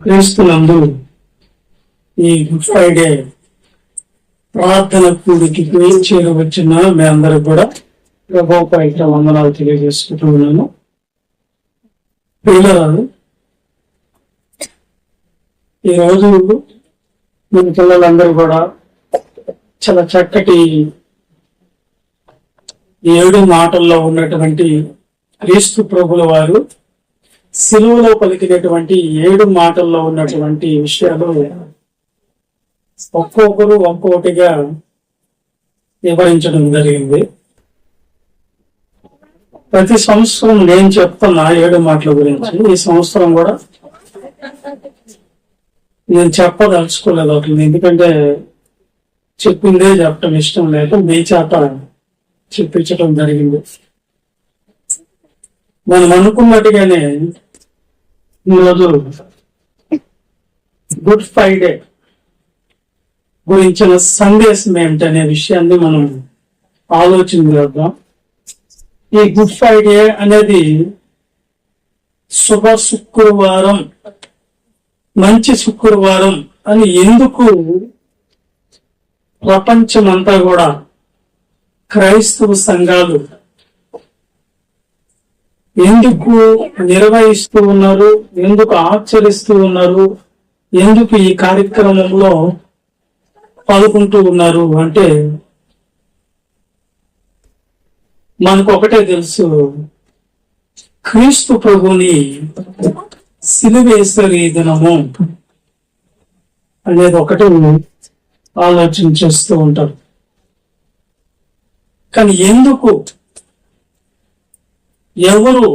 క్రీస్తునందు ఈ good Friday ప్రార్థన కూడికి చేరవచ్చిన మీ అందరికి కూడా ప్రభుపైన వందనాలు తెలియజేసుకుంటూ ఉన్నాను. పిల్లలు, ఈరోజు మన పిల్లలందరూ కూడా చాలా చక్కటి 7 మాటల్లో ఉన్నటువంటి క్రీస్తు ప్రభుల వారు సిలువలో పలికినటువంటి 7 మాటల్లో ఉన్నటువంటి విషయాలు ఒక్కొక్కరు ఒక్కొక్కటిగా వివరించడం జరిగింది. ప్రతి సంవత్సరం నేను చెప్తున్నా 7 మాటల గురించి. ఈ సంవత్సరం కూడా నేను చెప్పదలుచుకోలేదు అట్లా, ఎందుకంటే చెప్పిందే చెప్పడం ఇష్టం లేక మీ చేత చెప్పించడం జరిగింది. మనం అనుకున్నట్టుగానే ఈరోజు గుడ్ ఫ్రైడే గురించిన సందేశం ఏమిటనే విషయాన్ని మనం ఆలోచన చేద్దాం. ఈ గుడ్ ఫ్రైడే అనేది శుభ శుక్రవారం, మంచి శుక్రవారం అని ఎందుకు ప్రపంచమంతా కూడా క్రైస్తవ సంఘాలు ఎందుకు నిర్వహిస్తూ ఉన్నారు, ఎందుకు ఆచరిస్తూ ఉన్నారు, ఎందుకు ఈ కార్యక్రమంలో పాల్గొంటూ ఉన్నారు అంటే మనకు ఒకటే తెలుసు, క్రీస్తు ప్రభుని సిలువేశ్వరి దినము అనేది ఒకటి ఆలోచన చేస్తూ ఉంటారు. కానీ ఎందుకు, ఎవరు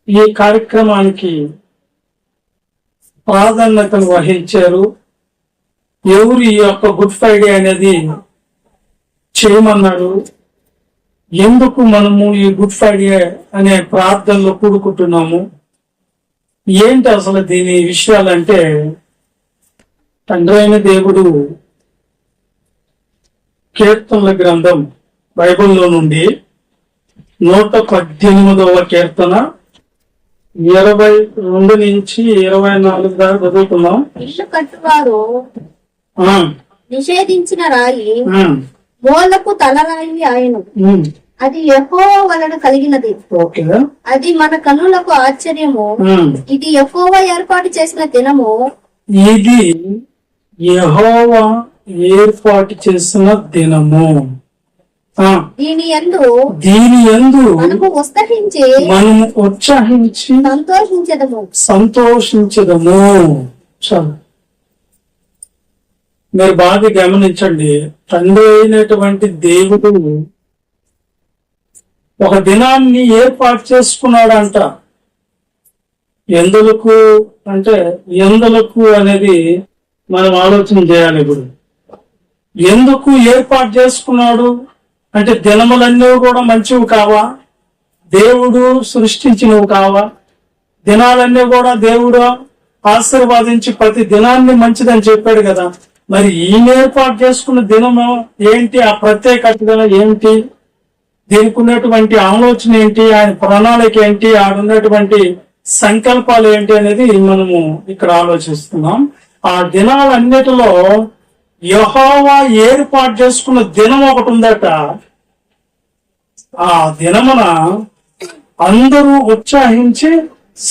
ఈ కార్యక్రమానికి ప్రాధాన్యతను వహించారు, ఎవరు ఈ యొక్క గుడ్ ఫ్రైడే అనేది చేయమన్నారు, ఎందుకు మనము ఈ గుడ్ ఫ్రైడే అనే ప్రార్థనలో కూడుకుంటున్నాము, ఏంటి అసలు దీని విషయాలంటే, తండ్రి అయిన దేవుడు కీర్తనల గ్రంథం బైబిల్లో నుండి 118వ కీర్తన 22 నుంచి 24 దాకా చదువుతున్నాం. ఇల్లు కట్టువారు నిషేధించిన రాయి మూలకు తలరాయి ఆయను, అది యెహోవా వలన కలిగినది, అది మన కన్నులకు ఆశ్చర్యము, ఇది యెహోవా ఏర్పాటు చేసిన దినము, ఇది యెహోవా ఏర్పాటు చేసిన దినము, దీని యందు మనము ఉత్సాహించి సంతోషించదము. చాలు, మీరు బాగా గమనించండి. తండ్రి అయినటువంటి దేవుడు ఒక దినాన్ని ఏర్పాటు చేసుకున్నాడంట. ఎందులకు అంటే, ఎందులకు అనేది మనం ఆలోచన చేయాలి. ఇప్పుడు ఎందుకు ఏర్పాటు చేసుకున్నాడు అంటే, దినములన్నీ కూడా మంచివి కావా, దేవుడు సృష్టించినవి కావా, దినాలన్నీ కూడా దేవుడు ఆశీర్వాదించి ప్రతి దినాన్ని మంచిదని చెప్పాడు కదా. మరి ఈయన ఏర్పాటు చేసుకున్న దినము ఏంటి, ఆ ప్రత్యేకత ఏంటి, దీనికి ఉన్నటువంటి ఆలోచన ఏంటి, ఆయన ప్రణాళిక ఏంటి, ఆడున్నటువంటి సంకల్పాలు ఏంటి అనేది మనము ఇక్కడ ఆలోచిస్తున్నాం. ఆ దినాలన్నిటిలో యెహోవా ఏర్పాటు చేసుకున్న దినం ఒకటి ఉందట. ఆ దినమున అందరూ ఉత్సాహించి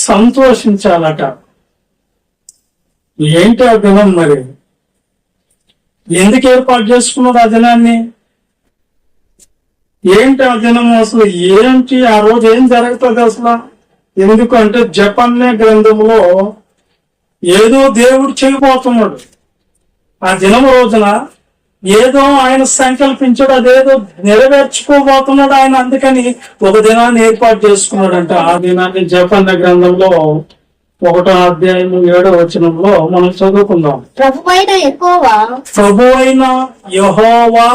సంతోషించాలట. ఏంటి ఆ దినం, మరి ఎందుకు ఏర్పాటు చేసుకున్నాడు ఆ దినాన్ని, ఏంటి ఆ దినం, అసలు ఏంటి ఆ రోజు ఏం జరుగుతుంది అసలు? ఎందుకంటే జపన్య గ్రంథంలో ఏదో దేవుడు చేయబోతున్నాడు. ఆ దినం రోజున ఏదో ఆయన సంకల్పించాడు, అదేదో నెరవేర్చుకోబోతున్నాడు ఆయన. అందుకని ఒక దినాన్ని ఏర్పాటు చేసుకున్నాడంట. ఆ దినాన్ని జపన్య గ్రంథంలో 1వ అధ్యాయం 7వ వచనంలో మనం చదువుకుందాం. ప్రభువైన యెహోవా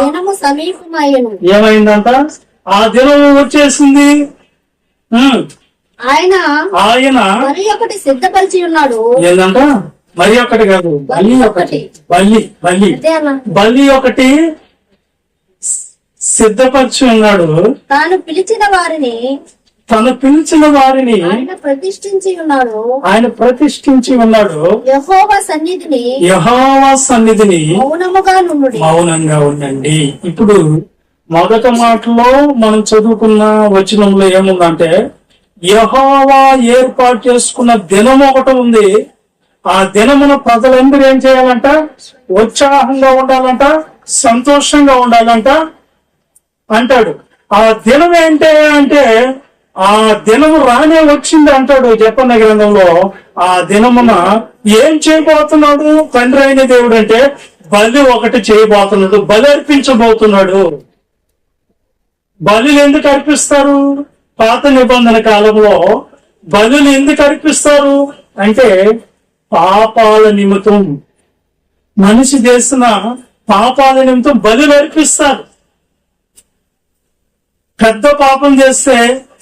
ఏమైందంట, ఆ దినం వచ్చేసింది. ఆయన మరి ఒకటి సిద్ధపరిచి ఉన్నాడు. ఏంటంట, మరి ఒకటి కాదు, బలి ఒకటి సిద్ధపరిచి ఉన్నాడు. తాను పిలిచిన వారిని తను పిలిచిన వారిని ఆయన ప్రతిష్ఠించి ఉన్నాడు. యెహోవా సన్నిధిని మౌనంగా ఉండండి. ఇప్పుడు మొదటి మాటలో మనం చదువుకున్న వచనంలో ఏముందంటే, యెహోవా ఏర్పాటు చేసుకున్న దినం ఒకటి ఉంది. ఆ దినమున ప్రజలందరూ ఏం చేయాలంట? ఉత్సాహంగా ఉండాలంట, సంతోషంగా ఉండాలంట అంటాడు. ఆ దినం ఏంటి అంటే, ఆ దినము రానే వచ్చింది అంటాడు జపన్న గ్రంథంలో. ఆ దినమున ఏం చేయబోతున్నాడు తండ్రి అయిన దేవుడు అంటే, బలి ఒకటి చేయబోతున్నాడు, బలి అర్పించబోతున్నాడు. బలులు ఎందుకు అర్పిస్తారు? పాత నిబంధన కాలంలో బలులు ఎందుకు అర్పిస్తారు అంటే, పాపాల నిమిత్తం, మనిషి చేసిన పాపాల నిమిత్తం బలులు అర్పిస్తారు. పెద్ద పాపం చేస్తే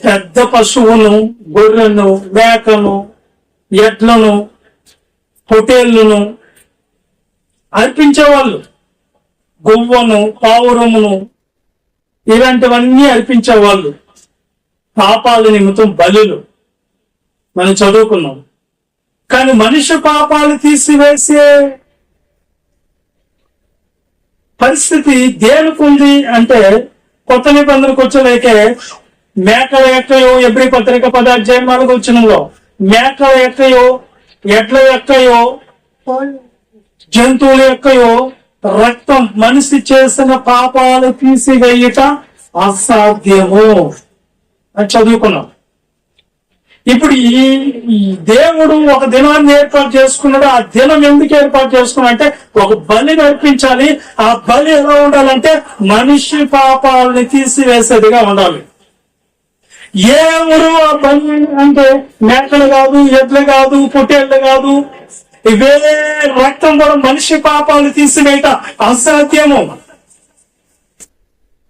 పెద్ద పశువును, గొర్రెను, మేకను, ఎడ్లను, పొటేళ్లను అర్పించేవాళ్ళు. గువ్వను, పావురమును, ఇలాంటివన్నీ అర్పించేవాళ్ళు. పాపాల నిమిత్తం బలులు మనం చదువుకున్నాం. కానీ మనిషి పాపాలు తీసివేసే పరిస్థితి దేనికుంది అంటే, కొత్త నిబంధనకు వచ్చలేకే మేకల ఎక్కయో, ఎబ్రీ పత్రిక 10:4 మేకల ఎక్కయో, ఎడ్ల ఎక్కయో, జంతువుల ఎక్కయో రక్తం మనిషి చేసిన పాపాలు తీసివేయట అసాధ్యము అని చదువుకున్నాం. ఇప్పుడు ఈ దేవుడు ఒక దినాన్ని ఏర్పాటు చేసుకున్నాడు. ఆ దినం ఎందుకు ఏర్పాటు చేసుకున్నా అంటే, ఒక బలి అర్పించాలి. ఆ బలి ఎలా ఉండాలంటే, మనిషి పాపాలని తీసివేసేదిగా ఉండాలి. ఎవరు ఆ బలి అంటే మేకలు కాదు, ఎడ్లు కాదు, పొట్టేళ్లు కాదు, ఇవే రక్తం కూడా మనిషి పాపాలు తీసివేయట అసాధ్యము.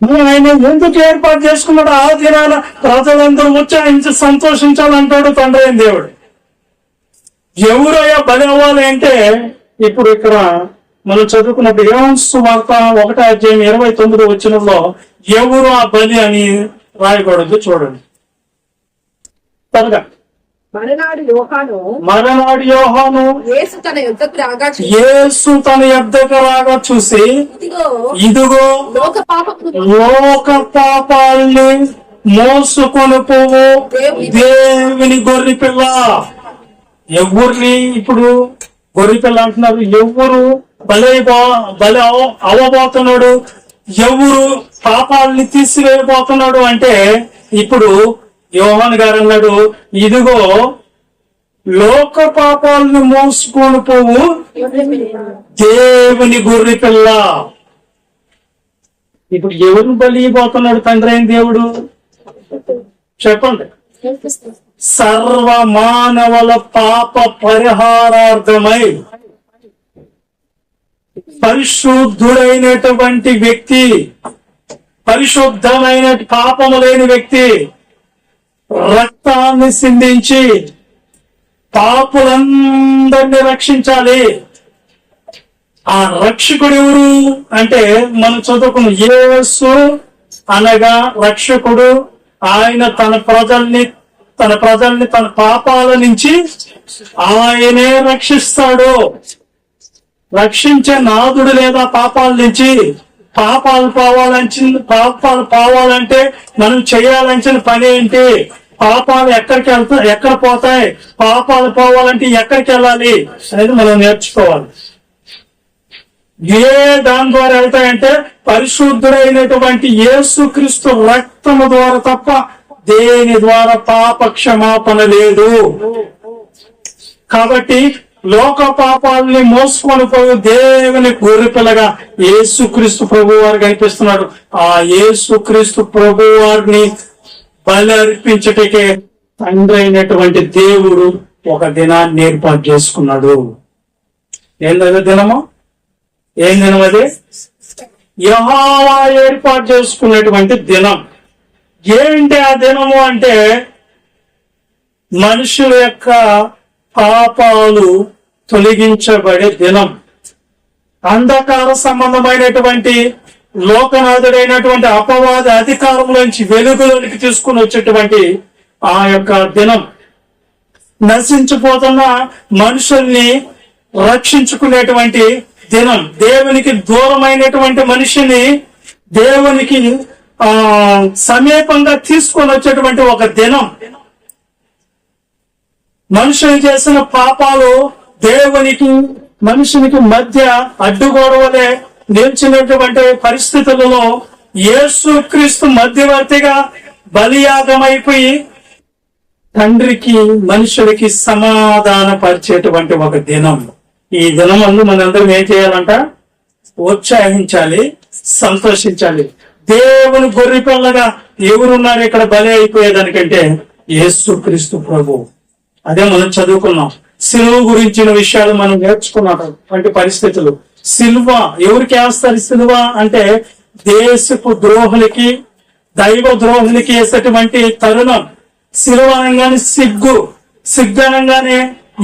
ఆయన ఎందుకు ఏర్పాటు చేసుకున్నాడు? ఆ దినాన ప్రజలందరూ ఉత్సాహించి సంతోషించాలంటాడు తండ్రి అయిన దేవుడు. ఎవరయ్యా బలి అవ్వాలి అంటే, ఇప్పుడు ఇక్కడ మనం చదువుకున్నప్పుడు యోహాను సువార్త 1:29 ఎవరు ఆ బలి అని రాయబడదు. చూడండి త్వరగా. మరనాడు యోహాను యేసు తన యొద్దకు రాగా చూసి, ఇదిగో లోక పాపాల్ని మోసుకొని పోవు దేవుని గొర్రె పిల్ల. ఎవరిని ఇప్పుడు గొర్రె పిల్ల అంటున్నారు? ఎవరు బలి అవ్వబోతున్నాడు? ఎవరు పాపాలని తీసివేయబోతున్నాడు అంటే, ఇప్పుడు యోహాను గారు అన్నాడు, ఇదిగో లోక పాపాలను మోసుకొని పోవు దేవుని గొర్రె పిల్ల. ఇప్పుడు ఎవరు బలి పోతున్నాడు తండ్రి అయిన దేవుడు? చెప్పండి. సర్వ మానవుల పాప పరిహారార్థమై పరిశుద్ధుడైనటువంటి వ్యక్తి, పరిశుద్ధమైన పాపము లేని వ్యక్తి రక్తాన్ని సిందించి పాపులందరినీ రక్షించాలి. ఆ రక్షకుడు ఎవరు అంటే, మనం చదువుకున్న యేసు అనగా రక్షకుడు. ఆయన తన ప్రజల్ని తన పాపాల నుంచి ఆయనే రక్షిస్తాడు. రక్షించే నాదుడు లేదా పాపాల నుంచి. పాపాలు పోవాలంటే మనం చేయాల్సిన పని ఏంటి? పాపాలు ఎక్కడ పోతాయి? పాపాలు పోవాలంటే ఎక్కడికి వెళ్ళాలి అనేది మనం నేర్చుకోవాలి. దాని ద్వారా వెళ్తాయంటే, పరిశుద్ధుడైనటువంటి యేసుక్రీస్తు రక్తము ద్వారా తప్ప దేని ద్వారా పాప క్షమాపణ లేదు. కాబట్టి లోక పాపాలని మోసుకొని పోయి దేవుని గొర్రెపిల్లగా యేసుక్రీస్తు ప్రభు వారు కనిపిస్తున్నాడు. ఆ యేసుక్రీస్తు ప్రభు వారిని బలి అర్పించటకే తండ్రి అయినటువంటి దేవుడు ఒక దినాన్ని ఏర్పాటు చేసుకున్నాడు. ఏంటది దినము? ఏం దినం అది? యెహోవా ఏర్పాటు చేసుకున్నటువంటి దినం. ఏంటి ఆ దినము అంటే, మనుషుల యొక్క పాపాలు తొలగించబడే దినం. అంధకార సంబంధమైనటువంటి లోకనాథుడైనటువంటి అపవాద అధికారంలోంచి వెలుగులోనికి తీసుకుని వచ్చేటువంటి ఆ యొక్క దినం. నశించిపోతున్న మనుషుల్ని రక్షించుకునేటువంటి దినం. దేవునికి దూరమైనటువంటి మనిషిని దేవునికి సమీపంగా తీసుకొని వచ్చేటువంటి ఒక దినం. మనుషులు చేసిన పాపాలు దేవునికి మనుషునికి మధ్య అడ్డుగోడవలే నిలిచినటువంటి పరిస్థితులలో యేసుక్రీస్తు మధ్యవర్తిగా బలియాగమైపోయి తండ్రికి మనుషులకి సమాధాన పరిచేటువంటి ఒక దినం. ఈ దినమందు మనందరం ఏం చేయాలంట? ఉత్సాహించాలి, సంతోషించాలి. దేవుని గొర్రె పిల్లగా ఎవరున్నారు ఇక్కడ బలి అయిపోయేదానికంటే? యేసుక్రీస్తు ప్రభు. అదే మనం చదువుకున్నాం. సిలువ గురించిన విషయాలు మనం నేర్చుకున్నటువంటి పరిస్థితులు. సిలువ ఎవరికి వేస్తారు? సిలువ అంటే దేశపు ద్రోహులకి, దైవ ద్రోహులకి వేసేటువంటి తరుణం. సిలువ అనగానే సిగ్గు. సిగ్గు అనగానే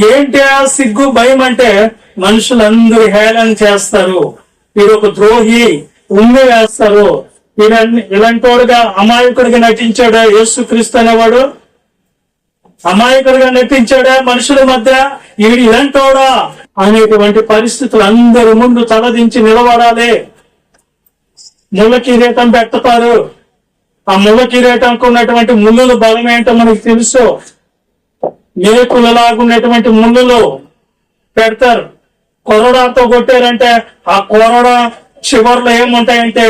ఏంటి ఆ సిగ్గు? భయం. అంటే మనుషులందరూ హేళన చేస్తారు, వీడు ఒక ద్రోహి, ఉమ్మి వేస్తారు. ఇలాంటి వాడుగా అమాయకుడిగా నటించాడు యేసుక్రీస్తు అనేవాడు. అమాయకుడిగా నటించాడా మనుషుల మధ్య? వీడు ఇలాంటోడా అనేటువంటి పరిస్థితులు అందరి ముందు తలదించి నిలబడాలి. ముళ్ళ కిరీటం పెడతారు. ఆ ముళ్ళ కిరీటంకు ఉన్నటువంటి ముళ్ళుల బలం ఏంటో మనకు తెలుసు. మేకులలాగున్నటువంటి ముళ్ళులు పెడతారు. కొరడాతో కొట్టారంటే ఆ కొరడ చివర్లో ఏముంటాయంటే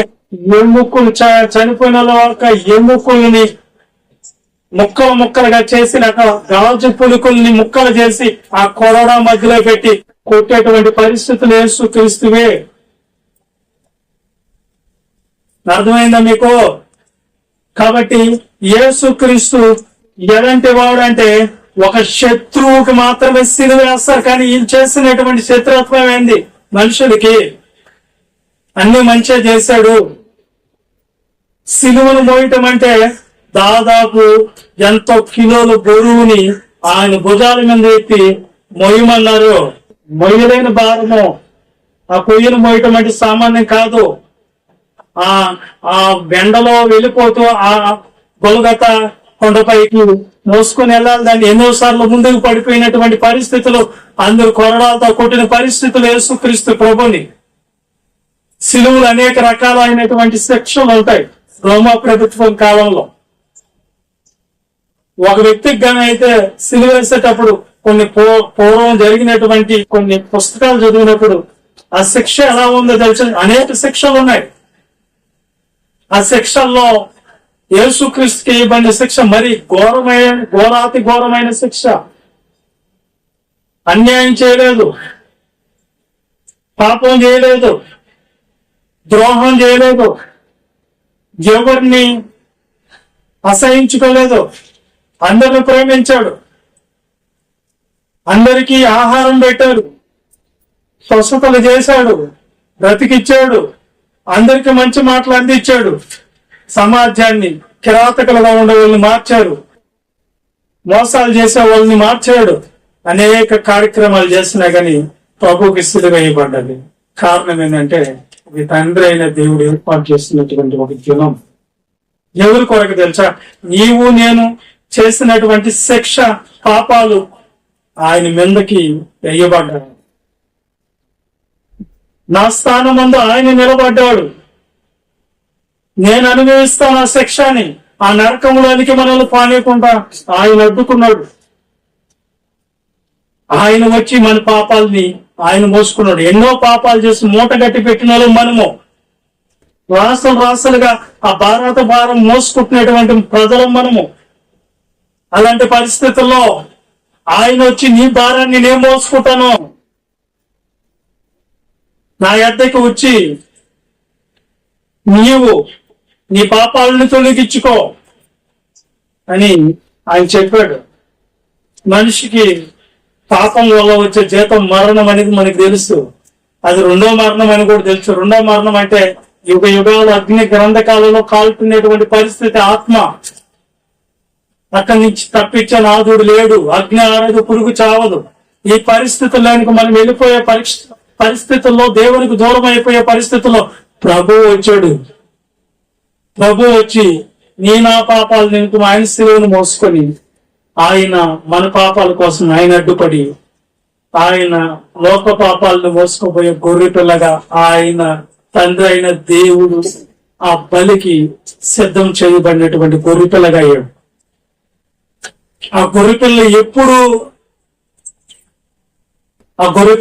ఎముకలు, చనిపోయిన ఎముకల్ని ముక్కలు ముక్కలుగా చేసి గాజు పులుకుల్ని ముక్కలు చేసి ఆ కొరడా మధ్యలో పెట్టి కొట్టేటువంటి పరిస్థితులు యేసుక్రీస్తువే. అర్థమైందా మీకు? కాబట్టి యేసుక్రీస్తు ఎలాంటి వాడు అంటే ఒక శత్రువుకి మాత్రమే సిలువ వేస్తారు. కానీ ఈయన చేసినటువంటి శత్రుత్వం ఏంది? మనుషులకి అన్ని మంచిగా చేశాడు. సిలువను మోయటం అంటే దాదాపు ఎంతో కిలోల బరువుని ఆయన భుజాల మీద ఎత్తి మొయ్యమన్నారు. మొయ్యలేని భారము. ఆ కొయ్యను మోయటం అంటే సామాన్యం కాదు. ఆ బెండలో వెళ్ళిపోతూ ఆ గొలగత కొండపైకి మోసుకొని వెళ్ళాలి. దాన్ని ఎన్నోసార్లు ముందుకు పడిపోయినటువంటి పరిస్థితులు, అందరు కొరడాలతో కొట్టిన పరిస్థితులు యేసుక్రీస్తు ప్రభుని. సిలువలు అనేక రకాలైనటువంటి శిక్షలు ఉంటాయి రోమా ప్రభుత్వం కాలంలో. ఒక వ్యక్తికి గాని అయితే సిలువ వేసేటప్పుడు కొన్ని పూర్వం జరిగినటువంటి కొన్ని పుస్తకాలు చదివినప్పుడు ఆ శిక్ష ఎలా ఉందో తెలిసి అనేక శిక్షలు ఉన్నాయి. ఆ శిక్షల్లో యేసుక్రీస్తుకి ఇవ్వబడిన శిక్ష మరి ఘోరాతి ఘోరమైన శిక్ష. అన్యాయం చేయలేదు, పాపం చేయలేదు, ద్రోహం చేయలేదు, ఎవరిని అసహించుకోలేదు, అందరిని ప్రేమించాడు, అందరికీ ఆహారం పెట్టాడు, స్వస్థతలు చేశాడు, బ్రతికిచ్చాడు, అందరికి మంచి మాటలు అందించాడు, సమాజాన్ని కిరాతకులుగా ఉండే వాళ్ళని మార్చాడు, మోసాలు చేసే వాళ్ళని మార్చాడు. అనేక కార్యక్రమాలు చేసినా గాని ప్రభుకి సిలువ వేయబడ్డది. కారణం ఏంటంటే ఇది తండ్రి అయిన దేవుడు ఏర్పాటు చేస్తున్నటువంటి ఒక దినం. ఎవరి కొరకు తెలుసా? నీవు నేను చేసినటువంటి శిక్ష, పాపాలు ఆయన మీదకి వేయబడ్డాడు. నా స్థానం ముందు ఆయన నిలబడ్డాడు. నేను అనుభవిస్తాను ఆ శిక్షని. ఆ నరకంలోనికి మనల్ని పానేయకుండా ఆయన అడ్డుకున్నాడు. ఆయన వచ్చి మన పాపాలని ఆయన మోసుకున్నాడు. ఎన్నో పాపాలు చేసి మూట గట్టి పెట్టిన వాళ్ళు మనము. రాసులు రాసులుగా ఆ భారం మోసుకుంటున్నటువంటి ప్రజలు మనము. అలాంటి పరిస్థితుల్లో ఆయన వచ్చి నీ భారాన్ని నేను మోసుకుంటాను, నా యొద్దకు వచ్చి నీవు నీ పాపాలను తొలగించుకో అని ఆయన చెప్పాడు. మనిషికి పాపం వల్ల వచ్చే జీతం మరణం అనేది మనకు తెలుసు. అది రెండో మరణం అని కూడా తెలుసు. రెండో మరణం అంటే యుగ యుగాలు అగ్ని గ్రంథకాలలో కాల్పునేటువంటి పరిస్థితి. ఆత్మ అక్కడి నుంచి తప్పించే నాదుడు లేడు. అగ్ని ఆరదు, పురుగు చావదు. ఈ పరిస్థితుల్లోనికి మనం వెళ్ళిపోయే పరిస్థితుల్లో, దేవునికి దూరం అయిపోయే పరిస్థితుల్లో ప్రభు వచ్చాడు. ప్రభు వచ్చి నా పాపాల నిమిత్తం ఆయన శిలువను మోసుకొని ఆయన మన పాపాల కోసం ఆయన అడ్డుపడి ఆయన లోక పాపాలను మోసుకుపోయే గొర్రె పిల్లగా ఆయన తండ్రి అయిన దేవుడు ఆ బలికి సిద్ధం చేయబడినటువంటి గొర్రె పిల్లగా అయ్యాడు. ఆ గొర్రె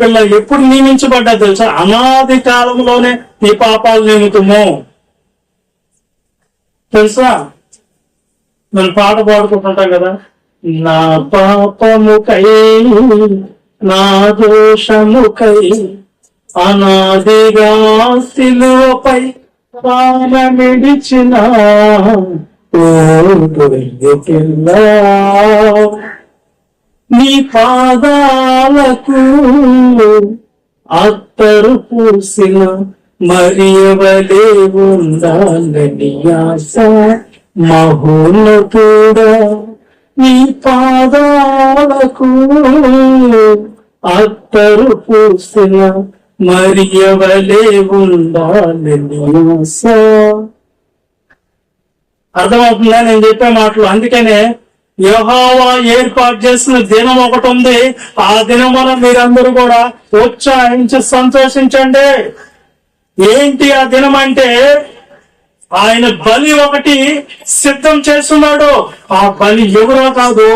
పిల్ల ఎప్పుడు నియమించబడ్డా తెలుసా? అనాది కాలంలోనే నీ పాపాల నిమిత్తము. తెలుసా, మనం పాట పాడుకుంటుంటాం కదా, నా పాపముకై నా దోషముకై అనాదిగా సిలువపై ప్రాణమిడిచిన ఓ గొర్రె పిల్ల, నీ పాదాలకు అత్తరు పూసిన మరియవలే ఉండాలని ఆశ మహోన్నతుడా, నీ పాదాలకు అత్తరు పూసిన మరియవలే ఉండాలని ఆశ. అర్థమవుతుందా నేను చెప్పే మాటలు? అందుకనే యెహోవా ఏర్పాటు చేసిన దినం ఒకటి ఉంది. ఆ దినమున మీరందరూ కూడా ఉత్సాహించి సంతోషించండి. ఏంటి ఆ దినం అంటే, ఆయన బలి ఒకటి సిద్ధం చేస్తున్నాడు. ఆ బలి ఎవరో కాదు,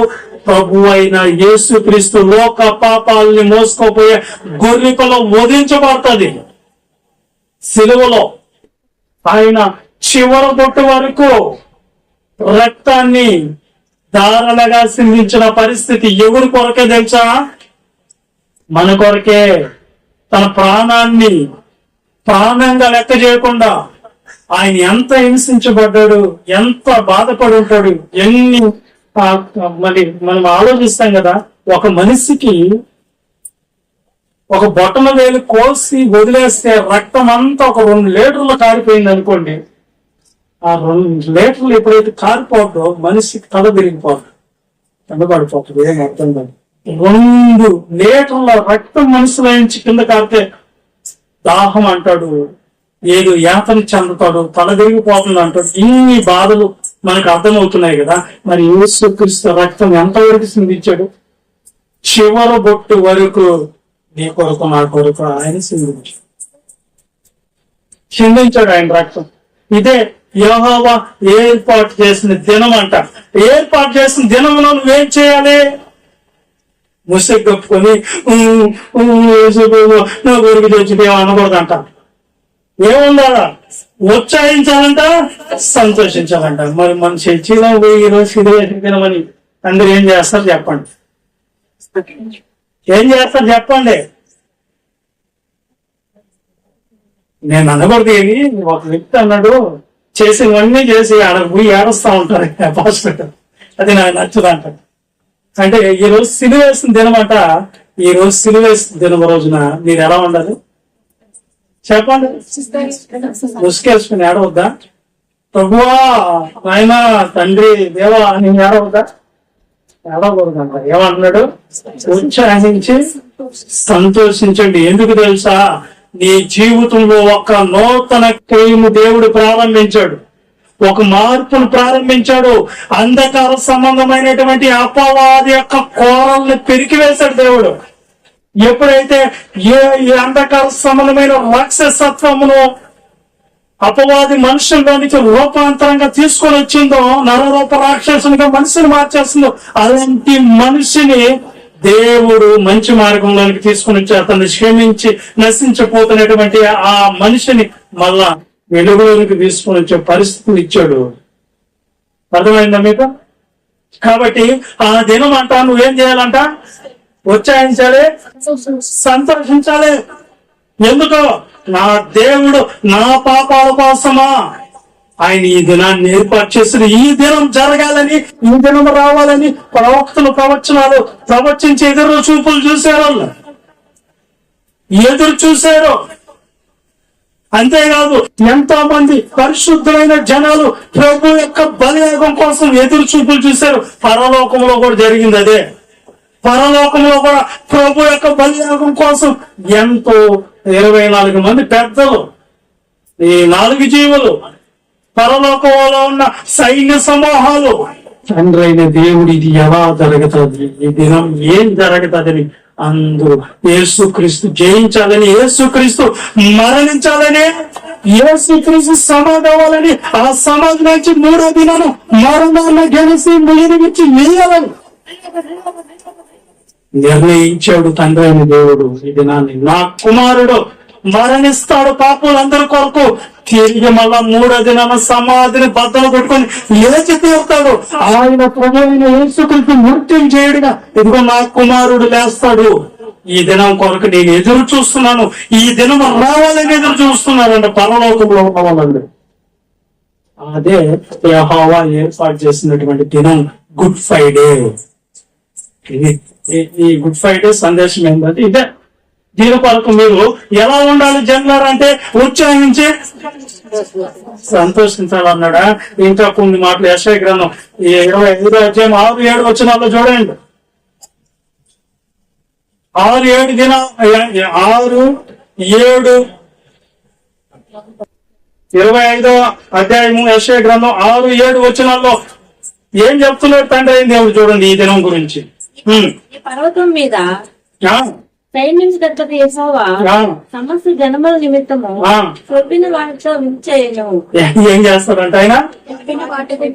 ప్రభు అయిన యేసుక్రీస్తు లోక పాపాలని మోసుకోపోయే గొర్రెపిల్ల వధించబడుతుంది సిలువలో. ఆయన చివరి బొట్టు వరకు రక్తాన్ని ధారలుగా సిందించిన పరిస్థితి ఎవరి కొరకే తెలుసా? మన కొరకే. తన ప్రాణాన్ని ప్రాణంగా లెక్క చేయకుండా ఆయన ఎంత హింసించబడ్డాడు, ఎంత బాధపడి ఉంటాడు, ఎన్ని మరి మనం ఆలోచిస్తాం కదా. ఒక మనిషికి ఒక బొట్టన వేలు కోసి వదిలేస్తే రక్తం అంతా ఒక 2 లీటర్లు కారిపోయింది అనుకోండి. ఆ 2 లీటర్లు ఎప్పుడైతే కారిపోతుందో మనిషికి తల తిరిగిపోతుంది, కింద పడిపోతుంది. ఏం అర్థం కాదు. 2 లీటర్ల రక్తం మనసులో నుంచి కింద కారితే దాహం అంటాడు, ఏదో యాతన చెందుతాడు, తల తిరిగిపోతుంది అంటాడు. ఇన్ని బాధలు మనకు అర్థమవుతున్నాయి కదా. మరి యేసుక్రీస్తు రక్తం ఎంతవరకు సిందించాడు? చివరి బొట్టు వరకు నీ కొరకు నా కొరకు ఆయన చిందించాడు ఆయన రక్తం. ఇదే యెహోవా ఏర్పాటు చేసిన దినం అంట. ఏర్పాటు చేసిన దినంలో నువ్వేం చేయాలి? ముసుగు కప్పుకొని నా కొరకు తెచ్చి అనకూడదంట. ఏముండాలా? ఉత్సాహించాలంట, సంతోషించాలంట. మరి మన చర్చిలో పోయి ఈరోజు తినమని అందరు ఏం చేస్తారు చెప్పండి? ఏం చేస్తారు చెప్పండి? నేను అనకూడదు. ఏమి ఒక వ్యక్తి అన్నాడు, చేసినవన్నీ చేసి ఆడ పోయి ఏడుస్తా ఉంటారు పాస్టర్. అది నాకు నచ్చదంట. అంటే ఈ రోజు సిలువేసిన దినమాట. ఈ రోజు సిలువేసిన దినం రోజున మీరు ఎలా ఉండాలి చెప్పండి? ముసుకేసుకుని ఏడవద్దా? ప్రభువా నాయనా తండ్రి దేవా నేను ఏడవద్దా? ఏడవకూడదంట. ఏమంటున్నాడు? ఉత్సాహించి సంతోషించండి. ఎందుకు తెలుసా? నీ జీవితంలో ఒక నూతన క్రియను దేవుడు ప్రారంభించాడు, ఒక మార్పును ప్రారంభించాడు. అంధకార సంబంధమైనటువంటి అపవాది యొక్క కోరల్ని పెరికివేశాడు దేవుడు. ఎప్పుడైతే ఈ అంధకార సంబంధమైన రాక్షసత్వమును అపవాది మనుషుల్లోనికి రూపాంతరంగా తీసుకొని వచ్చిందో, నరరూప రాక్షసునిగా మనిషిని మార్చేస్తుందో, అలాంటి మనిషిని దేవుడు మంచి మార్గంలోనికి తీసుకుని వచ్చి అతన్ని క్షమించి నశించిపోతున్నటువంటి ఆ మనిషిని మళ్ళా వెలుగులోనికి తీసుకుని వచ్చే పరిస్థితిని ఇచ్చాడు. అర్థమైందా మీకు? కాబట్టి ఆ దినం అంట నువ్వేం చేయాలంట? ఉత్సాహించాలి, సంతోషించాలి. ఎందుకో? నా దేవుడు నా పాపాల కోసమా ఆయన ఈ దినాన్ని ఏర్పాటు చేసిన. ఈ దినం జరగాలని, ఈ దినం రావాలని ప్రవక్తలు ప్రవచనాలు ప్రవచించి ఎదురు చూపులు చూశారు, ఎదురు చూశారు. అంతేకాదు ఎంతో మంది పరిశుద్ధమైన జనాలు ప్రభు యొక్క బలియాగం కోసం ఎదురు చూపులు చూశారు. పరలోకంలో కూడా జరిగింది అదే. పరలోకంలో కూడా ప్రభు యొక్క బలియాగం కోసం ఎంతో 24 మంది పెద్దలు, ఈ 4 జీవులు పరలోకంలో ఉన్న సైన్య సమూహాలు, తండ్రి అయిన దేవుడు ఇది ఎలా జరుగుతుంది, ఈ దినం ఏం జరుగుతుందని అందరూ యేసుక్రీస్తు జయించాలని, యేసుక్రీస్తు మరణించాలని, యేసుక్రీస్తు సమాధి అవ్వాలని, ఆ సమాధి నుంచి 3వ దినాన మరణాన్ని గెలిచి మిగిలించి వేయాలని నిర్ణయించాడు తండ్రి అయిన దేవుడు. ఈ దినాన్ని నా కుమారుడు మరణిస్తాడు పాపులందరి కొరకు, తిరిగి మళ్ళా 3వ దినాన సమాధిని బద్దలు కొట్టుకొని లేచి తీరుతాడు. ఆయన ప్రభు అయిన యేసుక్రీస్తు మృత్యుం చేయడుగా, ఇదిగో నా కుమారుడు లేస్తాడు. ఈ దినం కొరకు నేను ఎదురు చూస్తున్నాను, ఈ దినం రావాలని ఎదురు చూస్తున్నానండి పరలోకంలో ఉన్న వాళ్ళందరూ. అదే యెహోవా ఏర్పాటు చేసినటువంటి దినం గుడ్ ఫ్రైడే. ఈ గుడ్ ఫ్రైడే సందేశం ఏంటంటే ఇదే. దీని కొరకు మీరు ఎలా ఉండాలి జనరల్ అంటే ఉత్సాహించి సంతోషించాలన్నాడా. ఇంకా కొన్ని మాటలు యెషయా గ్రంథం 25వ అధ్యాయం 6-7 వచనాల్లో చూడండి. 6-7 దిన 6-7 25వ అధ్యాయము యెషయా గ్రంథం 6-7 వచనాల్లో ఏం చెప్తున్నాడు తండ్రి అయిన దేవుడు చూడండి ఈ దినం గురించి. ఈ పర్వతం మీద సైన్యించదగ్గది యెహోవా సమస్త జనముల నిమిత్తము క్రొవ్విన వాటితో వించేయను. ఏం చేస్తాడంట ఆయన?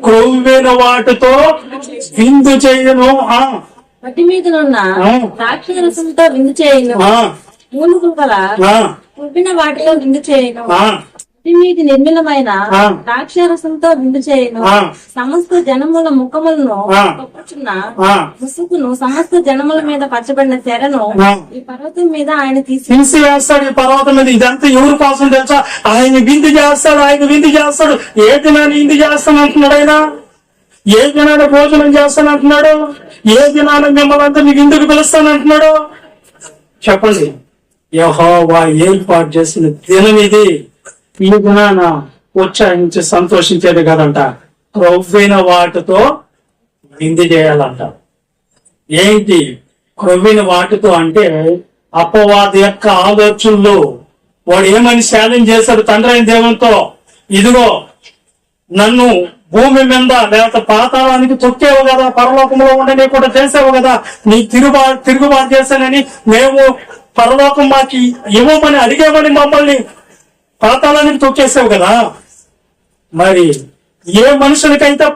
క్రొవ్విన వాటితో విందు చేయను. మట్టి మీదనున్న ద్రాక్షరసంతో విందు చేయను. మూలుగులు గల క్రొవ్విన వాటితో విందు చేయను. మీది నిర్మలమైన ద్రాక్షరసంతో విందు చేయను. సమస్త జనముల ముఖములను కప్పుచున్న ముసుగును సమస్త జనముల మీద పచ్చబడిన తెరను ఈ పర్వతం మీద ఆయన తీసివేస్తాడు. ఈ పర్వతం మీద ఇదంతా ఎవరి కోసం తెలుసా? ఆయన విందు చేస్తాడు, ఆయన విందు చేస్తాడు. ఏ దినాన్ని విందు చేస్తాను అంటున్నాడు ఆయన? ఏ దినాన్ని భోజనం చేస్తాను అంటున్నాడు? ఏ దినాన్ని మిమ్మల్ని అంతా మీకు విందుకు పిలుస్తాను అంటున్నాడు? చెప్పండి. యెహోవా ఏర్పాటు చేసిన దినం ఇది. ఈ దినాన ఉత్సాహించి సంతోషించేది కదంట, క్రొవ్విన వాటితో విందు చేయాలంట. ఏంటి క్రొవ్విన వాటితో అంటే? అపవాది యొక్క ఆలోచనలు. వాడు ఏమని ఛాలెంజ్ చేశాడు తండ్రి అయిన దేవునితో? ఇదిగో నన్ను భూమి మీద లేకపోతే పాతాళానికి తొక్కేవు కదా, పరలోకంలో ఉండని కూడా చేసావు కదా, నీ తిరుగుబాటు చేశానని మేము పరలోకం మాకి ఇవ్వమని అడిగేమని మమ్మల్ని పాతాళానికి తొక్కేసావు కదా. మరి ఏ మనుషులకైతే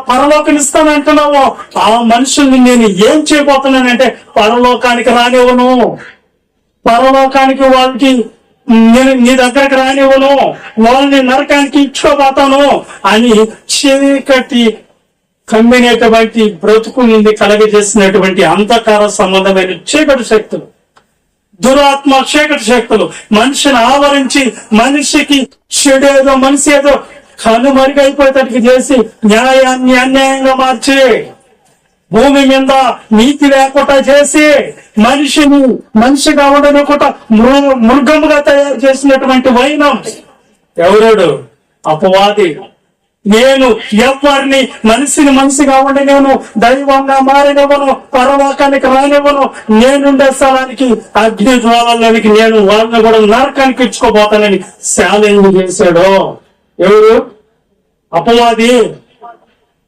పరలోకం ఇస్తానంటున్నావో ఆ మనుషుల్ని నేను ఏం చేయబోతున్నానంటే పరలోకానికి రానివ్వను, పరలోకానికి వాళ్ళకి నేను నీ దగ్గరకు రానివ్వను, వాళ్ళని నరకానికి ఇచ్చుకోబోతాను అని చీకటి కమ్మినటువంటి బ్రతుకు నుండి కలగజేసినటువంటి అంధకార సంబంధమైన చీకటి శక్తులు, దురాత్మ చీకటి శక్తులు మనిషిని ఆవరించి మనిషికి చెడేదో మనిషి ఏదో కనుమరుగైపోయేటట్టు చేసి న్యాయాన్ని అన్యాయంగా మార్చి భూమి మీద నీతి లేకుండా చేసి మనిషిని మనిషిగా ఉండకుండా మృగముగా తయారు చేసినటువంటి వైనం ఎవరుడు? అపవాది. నేను ఎవరిని మనిషిని మనిషిగా ఉండనివ్వను, దైవంగా మారినివ్వను, పరలోకానికి రానివ్వను, నేనుండే స్థలానికి అగ్ని జ్వాలలోనికి నేను వాళ్ళని కూడా నరకానికి ఇచ్చుకోబోతానని ఛాలెంజ్ చేశాడు. ఎవరు? అపవాది.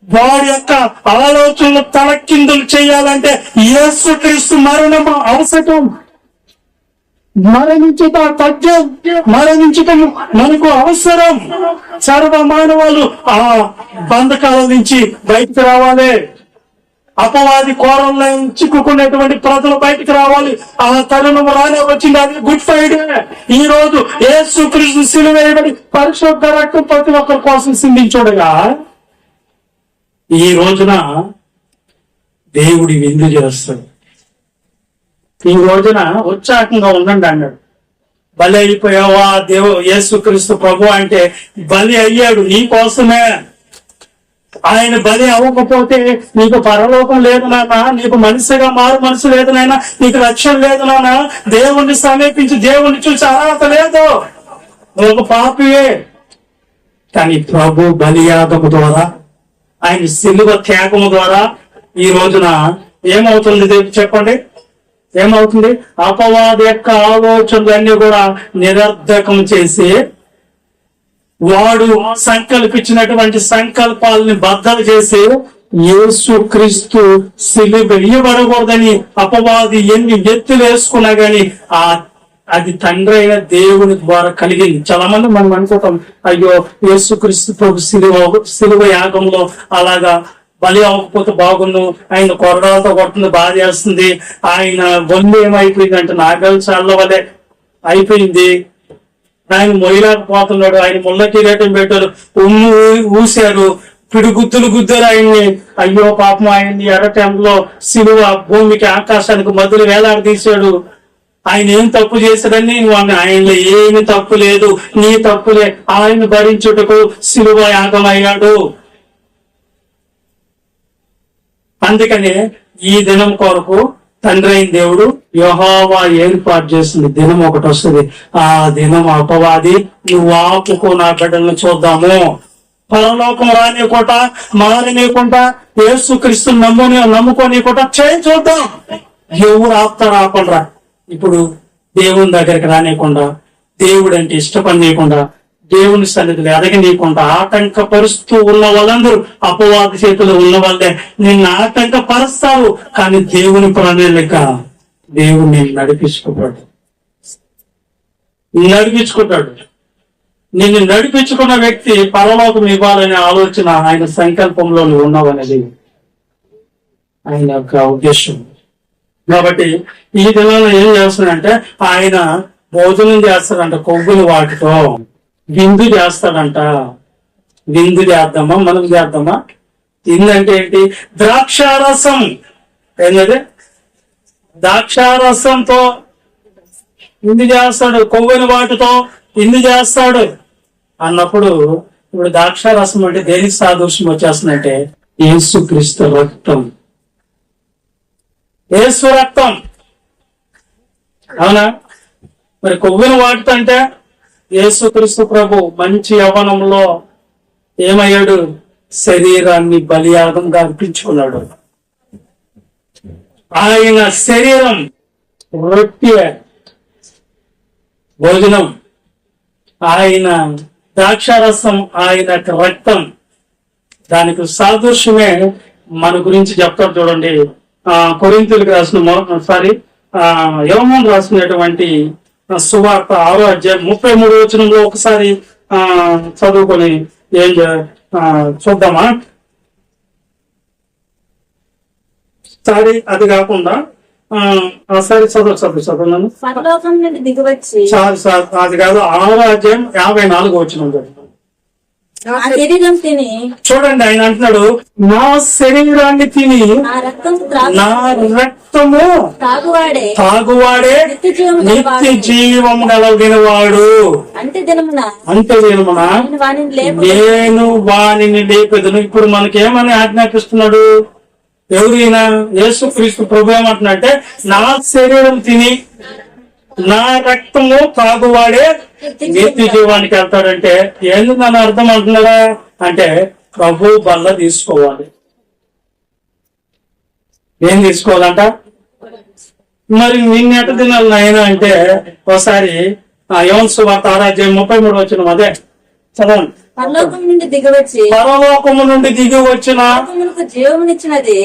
వాడి యొక్క ఆలోచనలు తలకిందులు చేయాలంటే యేసుక్రీస్తు మరణం అవసరం. మరణించటం మనకు అవసరం. సర్వ మానవాళ్ళు ఆ బంధకాల నుంచి బయటకు రావాలి. అపవాది కోరంలో చిక్కుకున్నటువంటి ప్రజలు బయటకు రావాలి. ఆ తరుణం రానే వచ్చింది. అది గుడ్ ఫ్రైడే. ఈ రోజు యేసుక్రీస్తు సిలువ వేయబడి పరిశుద్ధ రక్తం ప్రతి ఒక్కరి కోసం సిందించుడుగా ఈ రోజున దేవుడి విందు చేస్తాడు. ఈ రోజున ఉత్సాహంగా ఉండండి అన్నాడు. బలి అయిపోయావా యేసుక్రీస్తు ప్రభు అంటే బలి అయ్యాడు నీ కోసమే. ఆయన బలి అవ్వకపోతే నీకు పరలోకం లేదు నాన్న, నీకు మనిషిగా మారు మనసు లేదు నాయన, నీకు రక్షణ లేదు నాన్న, దేవుణ్ణి సమీపించి దేవుణ్ణి చూసి అర్హత లేదు, ఒక పాపివే. కానీ ప్రభు బలియాగము ద్వారా, ఆయన సిలువ త్యాగము ద్వారా ఈ రోజున ఏమవుతుంది చెప్పండి? ఏమవుతుంది? అపవాది యొక్క ఆలోచనలన్నీ కూడా నిరర్ధకం చేసి వాడు సంకల్పించినటువంటి సంకల్పాలని బద్దలు చేసి యేసు క్రీస్తు సిలువ వేయబడకూడదని అపవాది ఎన్ని ఎత్తులు వేసుకున్నా గాని అది తండ్రి అయిన దేవుని ద్వారా కలిగింది. చాలా మంది మనం అనుకుంటాం, అయ్యో యేసు క్రీస్తు ప్రభు సిలువ యాగంలో అలాగా బలి అవ్వకపోతే బాగుండు, ఆయన కొరడాలతో కొడుతుంది, బాధ చేస్తుంది, ఆయన బొందు ఏమైపోయింది అంటే నాగల్ చాళ్ళ వల్లే అయిపోయింది, ఆయన మొయ్యలేకపోతున్నాడు, ఆయన ముళ్ళ కిరీటం పెట్టారు, ఊసారు, పిడుగుద్దులు గుద్దారు ఆయన్ని, అయ్యో పాపం ఆయన్ని ఎర్రటెంలో సిలువ భూమికి ఆకాశానికి మధ్యలో వేలాడదీశాడు, ఆయన ఏం తప్పు చేశాడని ఆయనలో ఏమి తప్పు లేదు, నీ తప్పులే ఆయన భరించుటకు సిలువ యాగం అయ్యాడు. అందుకనే ఈ దినం కొరకు తండ్రి అయిన దేవుడు యెహోవా ఏర్పాటు చేసింది దినం ఒకటి వస్తుంది. ఆ దినం అపవాది నువ్వు ఆపుకో, నా బిడ్డలను చూద్దాము, పరలోకం రానికుండా మారనీయకుండా యేసుక్రీస్తు నమ్ముకోనీయకుండా చేయి చూద్దాం. ఎవరు ఆపుతారు? ఆపండ్రా. ఇప్పుడు దేవుని దగ్గరికి రానియకుండా, దేవుడు అంటే ఇష్టపడనీయకుండా, దేవుని సన్నిధిలో ఎదగనీయకుండా ఆటంకపరుస్తూ ఉన్న వాళ్ళందరూ అపవాది చేతులు ఉన్న వాళ్ళే నిన్ను ఆటంకపరుస్తారు. కానీ దేవుని ప్రణాళిక దేవుడు నేను నడిపించుకుంటాడు. నిన్ను నడిపించుకున్న వ్యక్తి పరలోకం ఇవ్వాలనే ఆలోచన ఆయన సంకల్పంలో ఉన్నావనేది ఆయన యొక్క ఉద్దేశం. కాబట్టి ఈ దినాల్లో ఏం చేస్తాడంటే ఆయన భోజనం చేస్తాడంట కొవ్వుని వాటితో, విందు చేస్తాడంట. విందు చేద్దామా? మనం చేద్దామా? విందంటే ఏంటి? ద్రాక్షారసం. ఏంటంటే ద్రాక్షారసంతో విందు చేస్తాడు, కొవ్వుని వాటితో విందు చేస్తాడు అన్నప్పుడు ఇప్పుడు ద్రాక్షారసం అంటే దేనికి సాదృశ్యం వచ్చేస్తుందంటే యేసుక్రీస్తు రక్తం. యేసు రక్తం, అవునా? మరి కొవ్వుని వాటితో అంటే యేసుక్రీస్తు ప్రభు మంచి యవ్వనంలో ఏమయ్యాడు? శరీరాన్ని బలియాగంగా అర్పించుకున్నాడు. ఆయన శరీరం రొట్టె భోజనం, ఆయన ద్రాక్షారసం, ఆయన రక్తం. దానికి సాదృశ్యమే మన గురించి చెప్తారు చూడండి. కొరింథీయులకు రాసిన యోహాను రాసినటువంటి సువార్త 6వ అధ్యాయం 33వ వచనంలో ఒకసారి చదువుకొని చూద్దామా? అది కాకుండా సరే చదువున్నాను. అది కాదు, 6వ అధ్యాయం 54వ వచనం చూడండి. ఆయన అంటున్నాడు, నా శరీరాన్ని తిని నా రక్తము తాగువాడే నిత్య జీవం కలిగిన వాడు. అంతే దినమున నేను వానిని లేపెదను. ఇప్పుడు మనకేమని ఆజ్ఞాపిస్తున్నాడు? ఎవరైనా యేసుక్రీస్తు ప్రభు ఏమంటున్నాడంటే నా శరీరం తిని నా రక్తము తాగువాడే నిత్య జీవానికి వెళ్తాడంటే ఎందుకు నన్ను అర్థం అంటున్నారా అంటే ప్రభు బల్ల తీసుకోవాలి. ఏం తీసుకోవాలంట? మరి నిన్నెట తినాలి నాయన అంటే ఒకసారి యోహాను సువార్త 6వ అధ్యాయం 33వ వచనం అదే చదవండి. పరలోకము నుండి దిగి వచ్చిన జీవమునిచ్చినది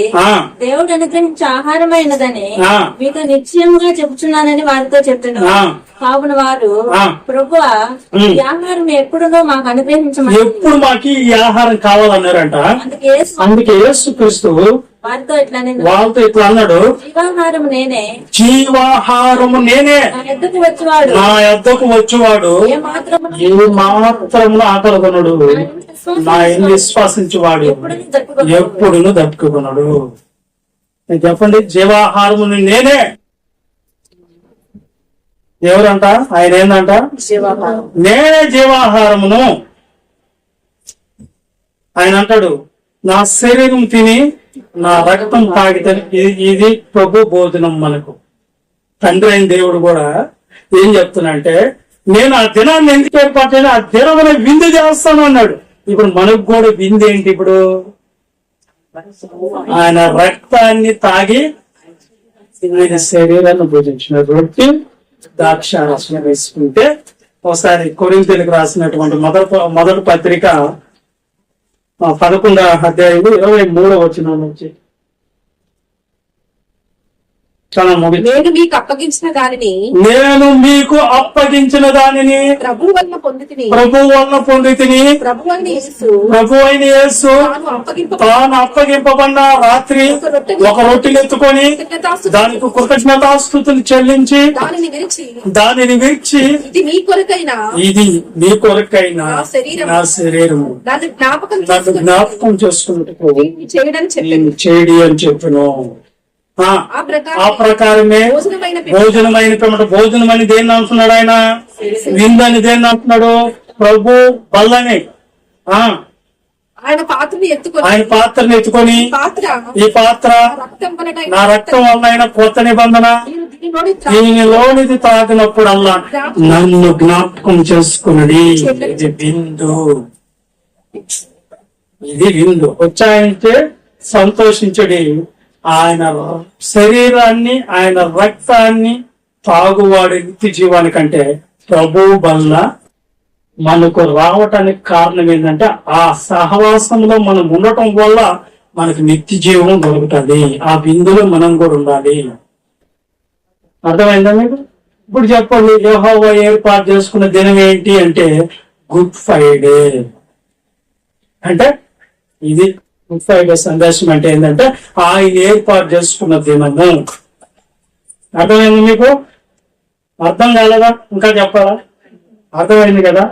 దేవుడు అనుగ్రహించే ఆహారమైనదని మీతో నిశ్చయముగా చెబుతున్నానని వారితో చెప్తున్నాను. కావున వారు ప్రభువా ఈ ఆహారం ఎప్పుడునో మాకు అనుగ్రహించమని, ఎప్పుడు మాకు ఈ ఆహారం కావాలన్నారంట. అందుకే యేసుక్రీస్తు వాళ్ళతో ఇట్లా అన్నాడు, జీవాహారము నేనే, నా యొద్దకు వచ్చేవాడు ఏ మాత్రమును ఆకలిగొనడు, నా ఎన్ని విశ్వాసించేవాడు ఎప్పుడును దప్పుకున్నాడు. చెప్పండి, జీవాహారము నేనే. ఎవరంట? ఆయన ఏందంట? నేనే జీవాహారమును. ఆయన అంటాడు, నా శరీరం తిని నా రక్తం తాగితే. ఇది ప్రభు బోధనం. మనకు తండ్రి అయిన దేవుడు కూడా ఏం చెప్తున్నా నేను ఆ దినాన్ని ఎందుకు ఏర్పాటు చేయాలి, ఆ దినమున విందు చేస్తాను అన్నాడు. ఇప్పుడు మనకు కూడా విందు ఏంటి? ఇప్పుడు ఆయన రక్తాన్ని తాగి ఆయన శరీరాన్ని భుజించిన రొట్టె ద్రాక్షారసం వేసుకుంటే ఒకసారి కొరింథీయులకు రాసినటువంటి మొదటి పత్రిక 11వ అధ్యాయం 23వ వచనం నుంచి నేను మీకు అప్పగించిన దానిని ప్రభు వలన పొందితిని ప్రభు అయిన యేసు తాను అప్పగింపబడిన రాత్రి ఒక రొట్టెని ఎత్తుకొని దానికి కృతజ్ఞతాస్తుతులు చెల్లించి దానిని విరిచి ఇది మీ కొరకైనా నా శరీరము నన్ను జ్ఞాపకం చేసుకున్నట్టు చేయడి అని చెప్పను. ఆ ప్రకారమే భోజనమైన పిమ్మట భోజనం అని దేన్ని అంటున్నాడు ఆయన? విందని దేన్ని అంటున్నాడు? ప్రభు బల్లని ఆయన పాత్రని ఎత్తుకొని ఈ పాత్ర నా రక్తం వల్ల ఆయన కొత్త నిబంధన దీనిలోనిది తాగినప్పుడల్లా నన్ను జ్ఞాపకం చేసుకున్నది. ఇది విందు ఉచ్చాయించే సంతోషించడి. ఆయన శరీరాన్ని ఆయన రక్తాన్ని తాగువాడి నిత్య జీవానికంటే ప్రభు వల్ల మనకు రావటానికి కారణం ఏంటంటే ఆ సహవాసంలో మనం ఉండటం వల్ల మనకు నిత్య జీవం దొరుకుతుంది. ఆ బిందులో మనం కూడా ఉండాలి. అర్థమైందా మీకు? ఇప్పుడు చెప్పండి, యెహోవా ఏర్పాటు చేసుకున్న దినం ఏంటి అంటే గుడ్ ఫ్రైడే. అంటే ఇది గుడ్ ఫ్రైడే సందేశం అంటే ఏంటంటే ఆయన ఏర్పాటు చేసుకున్న దినము. అర్థమైంది మీకు? అర్థం కాలేదా? ఇంకా చెప్పాలా? అర్థమైంది కదా?